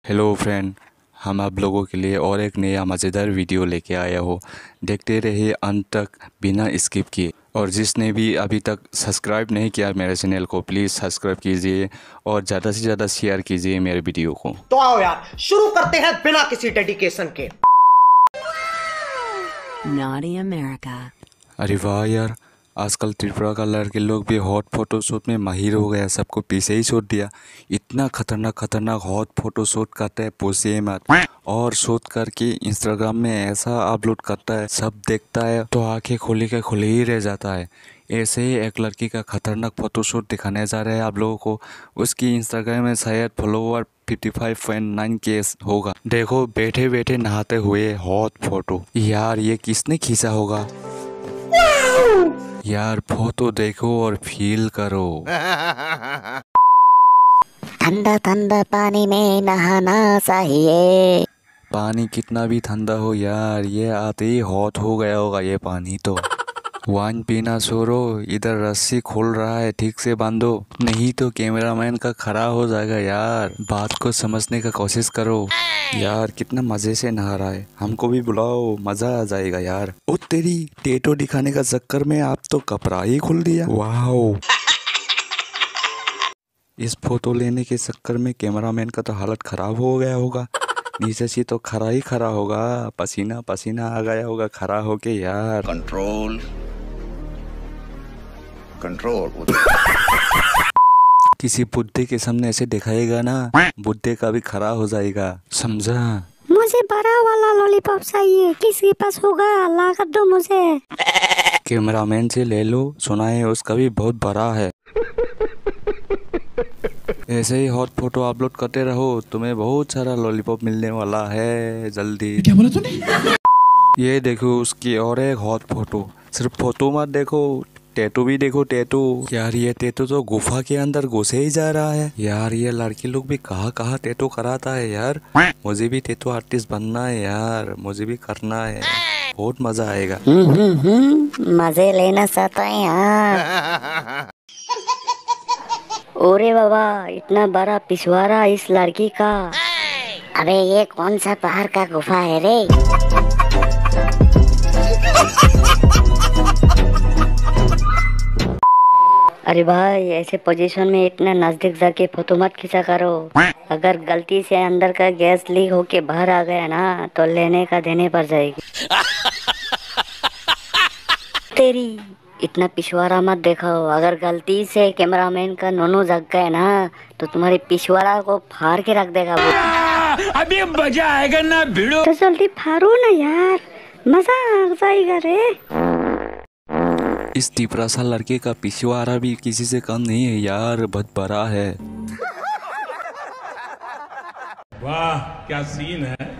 Hello friend, हम आप लोगों के लिए और एक नया मज़ेदार वीडियो लेके आया हो। देखते रहिए अंत तक बिना स्किप किए। और जिसने भी अभी तक सब्सक्राइब नहीं किया मेरे चैनल को, प्लीज़ सब्सक्राइब कीजिए और ज़्यादा से ज़्यादा शेयर कीजिए मेरे वीडियो को। तो आओ यार शुरू करते हैं बिना किसी डेडिकेशन के। Naughty America. अरे वाह यार, आजकल त्रिपुरा का लड़के लोग भी हॉट फोटोशूट में माहिर हो गया, सबको पीछे ही छोड़ दिया। इतना खतरनाक हॉट फोटोशूट करता है, पूछिए मत। और शूट करके इंस्टाग्राम में ऐसा अपलोड करता है, सब देखता है तो आंखें खोली के खुले ही रह जाता है। ऐसे ही एक लड़की का खतरनाक फोटोशूट दिखाने जा रहे हैं आप लोगों को। उसकी इंस्टाग्राम में शायद फॉलोवर 55.9 के होगा। देखो बैठे बैठे नहाते हुए हॉट फोटो। यार ये किसने खींचा होगा? यार फोटो देखो और फील करो। ठंडा ठंडा पानी में नहाना चाहिए। पानी कितना भी ठंडा हो यार, ये आते ही हॉट हो गया होगा ये पानी तो। वाइन पीना छोड़ो, इधर रस्सी खोल रहा है, ठीक से बांधो, नहीं तो कैमरामैन का खड़ा हो जाएगा। यार बात को समझने का कोशिश करो। यार कितना मजे से नहा रहा है, हमको भी बुलाओ, मजा आ जाएगा यार। ओ तेरी, टेटो दिखाने का चक्कर में आप तो कपड़ा ही खोल दिया। वाओ, इस फोटो लेने के चक्कर में कैमरामैन का तो हालत खराब हो गया होगा। नीचे से तो खड़ा ही खड़ा होगा, पसीना पसीना आ गया होगा खड़ा होके। यार कंट्रोल किसी बुड्ढे के सामने ऐसे दिखाएगा ना, बुड्ढे का भी खड़ा हो जाएगा, समझा? मुझे बड़ा वाला लॉलीपॉप चाहिए, किसके पास होगा ला कर दो मुझे। कैमरामैन से ले लो, सुना है उसका भी बहुत बड़ा है। ऐसे ही हॉट फोटो अपलोड करते रहो, तुम्हें बहुत सारा लॉलीपॉप मिलने वाला है जल्दी। क्या बोला तूने? ये देखो उसकी और एक हॉट फोटो। सिर्फ फोटो मत देखो, टैटू भी देखो, टैटू। यार ये टैटू तो गुफा के अंदर घुसे ही जा रहा है। यार ये लड़के लोग भी कहाँ टैटू कराता है यार। मुझे भी टैटू आर्टिस्ट बनना है यार, मुझे भी करना है, बहुत मजा आएगा। मजे लेना चाहता है यार। ओरे बाबा, इतना बड़ा पिछवाड़ा इस लड़की का। अबे ये कौन सा पहाड़ का गुफा है रे? अरे भाई ऐसे पोजीशन में इतना नजदीक जाके फोटो मत खींचा करो। अगर गलती से अंदर का गैस लीक होके बाहर आ गया ना तो लेने का देने पड़ जाएगी। तेरी, इतना पिछवाड़ा मत देखो। अगर गलती से कैमरामैन का नोनू जग गया ना तो तुम्हारी पिछवाड़ा को फाड़ के रख देगा वो। अभी मजा आएगा ना भिड़ो। तो जल्दी फाड़ो ना यार, मजा आ जाएगा रे। इस टिपरा सा लड़के का पिछवाड़ा भी किसी से कम नहीं है यार, बहुत बड़ा है। वाह क्या सीन है।